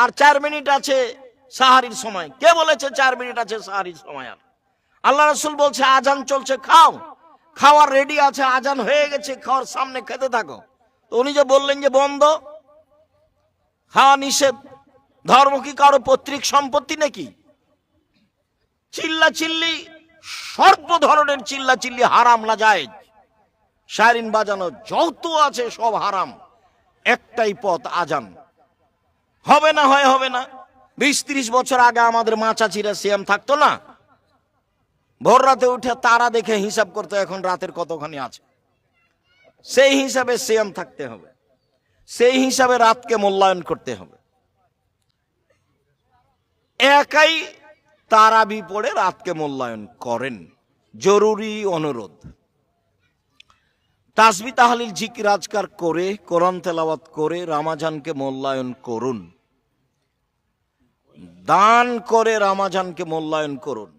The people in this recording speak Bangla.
আর 4 মিনিট আছে সাহারির সময়। কে বলেছে 4 মিনিট আছে সাহারির সময়? আর আল্লাহ রাসূল বলছে আজান চলছে, খাও, খাওয়ার রেডি আছে, আজান হয়ে গেছে, খাওয়ার সামনে খেতে থাকো। তো উনি যে বললেন যে বন্ধ, খাওয়া নিষেধ, ধর্ম কি কারো পৈতৃক সম্পত্তি নাকি? চিল্লা চিল্লি, সর্ব ধরনের চিল্লা চিল্লি হারাম না জায়েজ। শায়রিন বাজানো যত আছে সব হারাম। একটাই পথ আজান। হবে না হয় হবে না। 20-30 বছর আগে আমাদের মা চাচিরা সিয়াম থাকতো না, ভোর রাতে উঠে তারা দেখে হিসাব করতে এখন রাতের কতখানি আছে, সেই হিসাবে সিয়াম থাকতে হবে, সেই হিসাবে রাতকে মূল্যায়ন করতে হবে। একাই তারাবি পড়ে রাতকে মূল্যায়ন করেন, জরুরি অনুরোধ। তাসবিহ তাহলিল জিকির আজকার করে, কোরআন তেলাওয়াত করে রমজানকে মূল্যায়ন করুন, দান করে রমজানকে মূল্যায়ন করুন।